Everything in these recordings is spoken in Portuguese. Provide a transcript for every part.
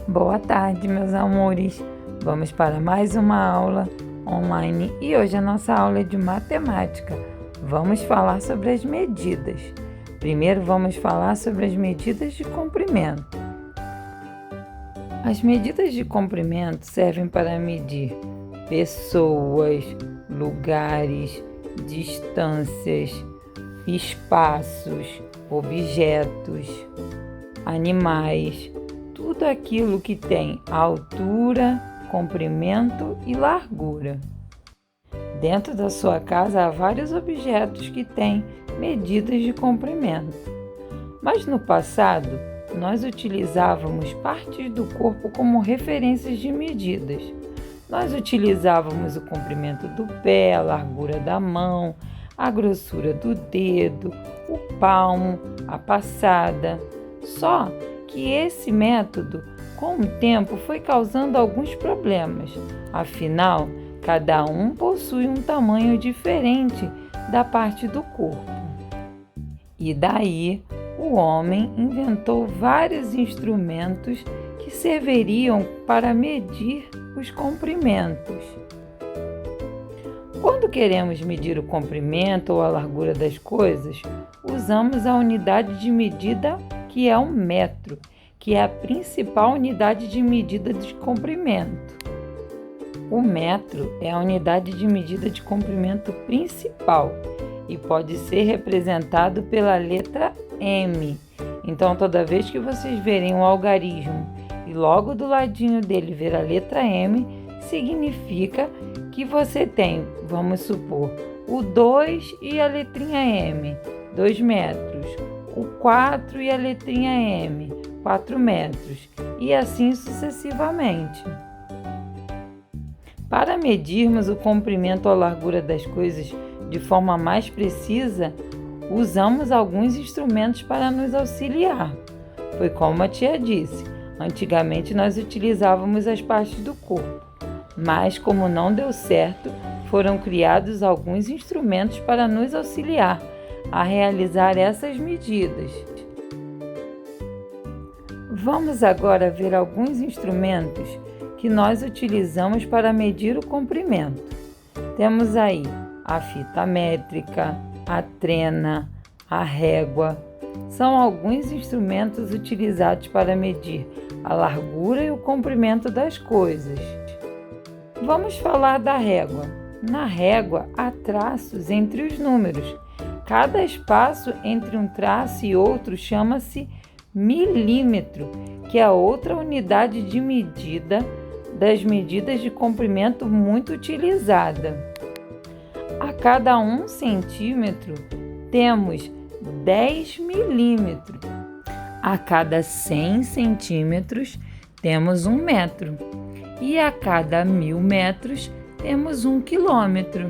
Boa tarde, meus amores. Vamos para mais uma aula online e hoje a nossa aula é de matemática. Vamos falar sobre as medidas. Primeiro vamos falar sobre as medidas de comprimento. As medidas de comprimento servem para medir pessoas, lugares, distâncias, espaços, objetos, animais, tudo aquilo que tem altura, comprimento e largura. Dentro da sua casa há vários objetos que têm medidas de comprimento. Mas no passado, nós utilizávamos partes do corpo como referências de medidas. Nós utilizávamos o comprimento do pé, a largura da mão, a grossura do dedo, o palmo, a passada. Só que esse método, com o tempo, foi causando alguns problemas. Afinal, cada um possui um tamanho diferente da parte do corpo. E daí, o homem inventou vários instrumentos que serviriam para medir os comprimentos. Quando queremos medir o comprimento ou a largura das coisas, usamos a unidade de medida que é o metro, que é a principal unidade de medida de comprimento. O metro é a unidade de medida de comprimento principal e pode ser representado pela letra M. Então, toda vez que vocês verem um algarismo e logo do ladinho dele ver a letra M, significa que você tem, vamos supor, o 2 e a letrinha M, 2 metros, o 4 e a letrinha M, 4 metros, e assim sucessivamente. Para medirmos o comprimento ou a largura das coisas de forma mais precisa, usamos alguns instrumentos para nos auxiliar. Foi como a tia disse, antigamente nós utilizávamos as partes do corpo, mas como não deu certo, foram criados alguns instrumentos para nos auxiliar a realizar essas medidas. Vamos agora ver alguns instrumentos que nós utilizamos para medir o comprimento. Temos aí a fita métrica, a trena, a régua. São alguns instrumentos utilizados para medir a largura e o comprimento das coisas. Vamos falar da régua. Na régua há traços entre os números. Cada espaço entre um traço e outro chama-se milímetro, que é outra unidade de medida das medidas de comprimento muito utilizada. A cada 1 centímetro temos 10 milímetros. A cada 100 centímetros temos 1 metro. E a cada 1000 metros temos 1 quilômetro.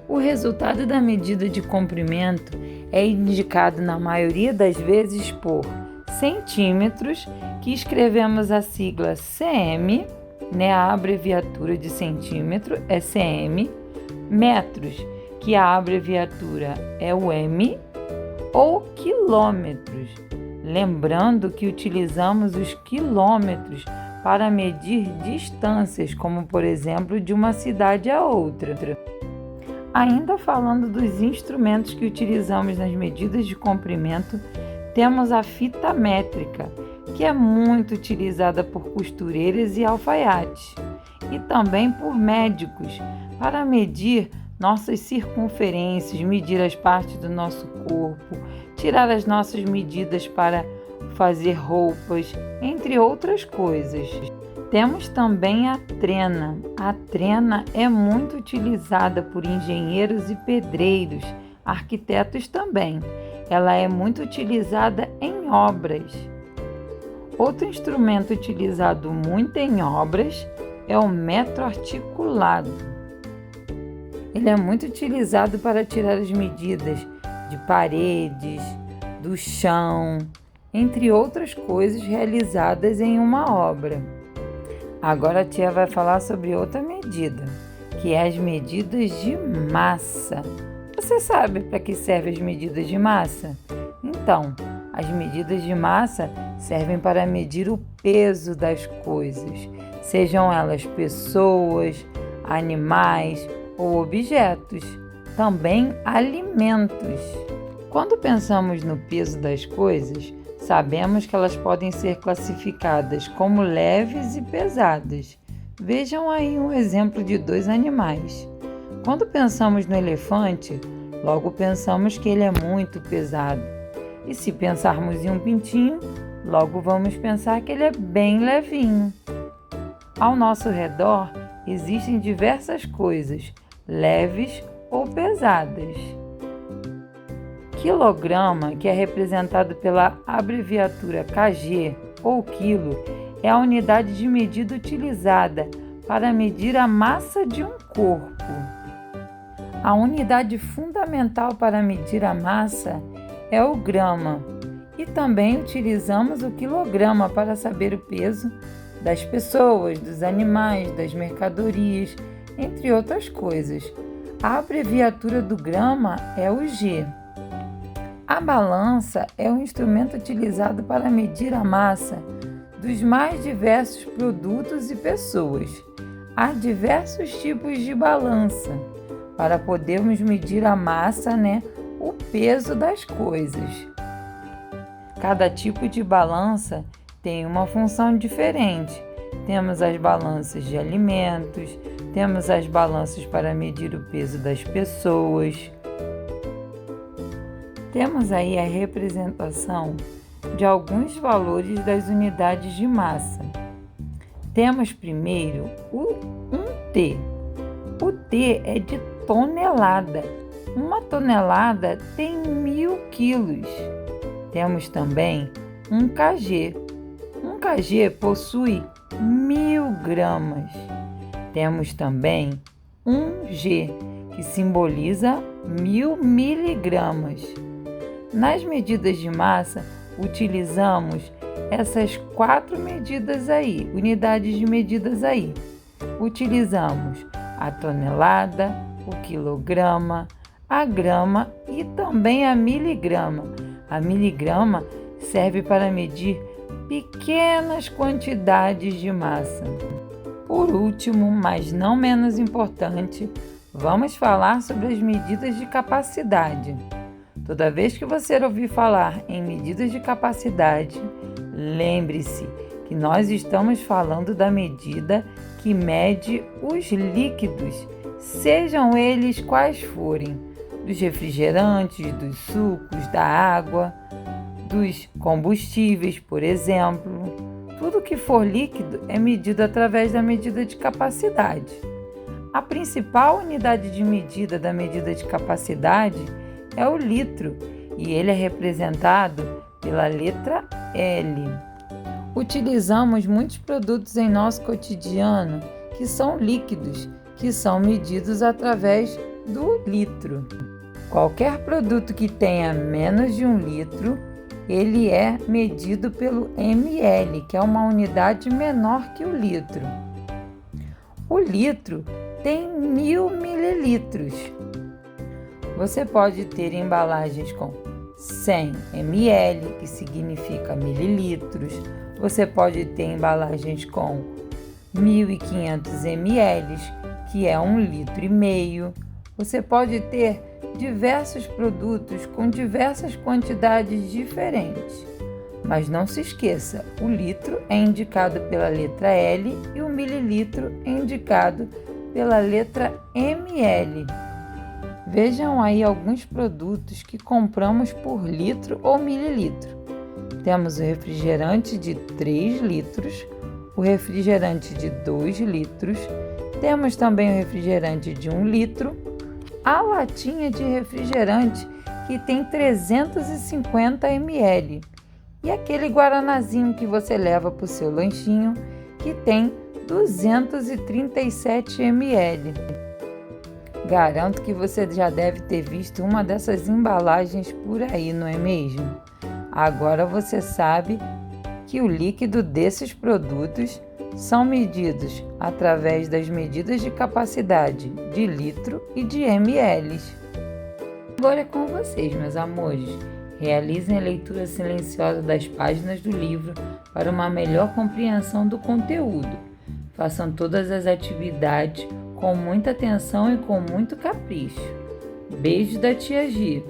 O resultado da medida de comprimento é indicado na maioria das vezes por centímetros, que escrevemos a sigla cm, a abreviatura de centímetro é cm, metros, que a abreviatura é o m, ou quilômetros. Lembrando que utilizamos os quilômetros para medir distâncias, como por exemplo de uma cidade a outra. Ainda falando dos instrumentos que utilizamos nas medidas de comprimento, temos a fita métrica, que é muito utilizada por costureiras e alfaiates, e também por médicos, para medir nossas circunferências, medir as partes do nosso corpo, tirar as nossas medidas para fazer roupas, entre outras coisas. Temos também a trena. A trena é muito utilizada por engenheiros e pedreiros, arquitetos também. Ela é muito utilizada em obras. Outro instrumento utilizado muito em obras é o metro articulado. Ele é muito utilizado para tirar as medidas de paredes, do chão, entre outras coisas realizadas em uma obra. Agora a tia vai falar sobre outra medida, que é as medidas de massa. Você sabe para que servem as medidas de massa? Então, as medidas de massa servem para medir o peso das coisas, sejam elas pessoas, animais ou objetos, também alimentos. Quando pensamos no peso das coisas, sabemos que elas podem ser classificadas como leves e pesadas. Vejam aí um exemplo de 2 animais. Quando pensamos no elefante, logo pensamos que ele é muito pesado. E se pensarmos em um pintinho, logo vamos pensar que ele é bem levinho. Ao nosso redor existem diversas coisas, leves ou pesadas. Quilograma, que é representado pela abreviatura kg ou quilo, é a unidade de medida utilizada para medir a massa de um corpo. A unidade fundamental para medir a massa é o grama, e também utilizamos o quilograma para saber o peso das pessoas, dos animais, das mercadorias, entre outras coisas. A abreviatura do grama é o G. A balança é um instrumento utilizado para medir a massa dos mais diversos produtos e pessoas. Há diversos tipos de balança para podermos medir a massa, o peso das coisas. Cada tipo de balança tem uma função diferente. Temos as balanças de alimentos, temos as balanças para medir o peso das pessoas. Temos aí a representação de alguns valores das unidades de massa. Temos primeiro o 1T. O T é de tonelada. Uma tonelada tem 1000 quilos. Temos também um kg. Um kg possui 1000 gramas. Temos também um G, que simboliza 1000 miligramas. Nas medidas de massa, utilizamos essas 4 medidas aí, unidades de medidas aí. Utilizamos a tonelada, o quilograma, a grama e também a miligrama. A miligrama serve para medir pequenas quantidades de massa. Por último, mas não menos importante, vamos falar sobre as medidas de capacidade. Toda vez que você ouvir falar em medidas de capacidade, lembre-se que nós estamos falando da medida que mede os líquidos, sejam eles quais forem, dos refrigerantes, dos sucos, da água, dos combustíveis, por exemplo. Tudo que for líquido é medido através da medida de capacidade. A principal unidade de medida da medida de capacidade é o litro, e ele é representado pela letra L. Utilizamos muitos produtos em nosso cotidiano que são líquidos, que são medidos através do litro. Qualquer produto que tenha menos de 1 litro, ele é medido pelo ml, que é uma unidade menor que o litro. O litro tem 1000 mililitros. Você pode ter embalagens com 100 ml, que significa mililitros. Você pode ter embalagens com 1.500 ml, que é 1,5 litro. Você pode ter diversos produtos com diversas quantidades diferentes. Mas não se esqueça, o litro é indicado pela letra L e o mililitro é indicado pela letra ml. Vejam aí alguns produtos que compramos por litro ou mililitro. Temos o refrigerante de 3 litros, o refrigerante de 2 litros, temos também o refrigerante de 1 litro, a latinha de refrigerante que tem 350 ml e aquele guaranazinho que você leva para o seu lanchinho que tem 237 ml. Garanto que você já deve ter visto uma dessas embalagens por aí, não é mesmo? Agora você sabe que o líquido desses produtos são medidos através das medidas de capacidade de litro e de ml. Agora é com vocês, meus amores. Realizem a leitura silenciosa das páginas do livro para uma melhor compreensão do conteúdo. Façam todas as atividades com muita atenção e com muito capricho. Beijo da tia Gi.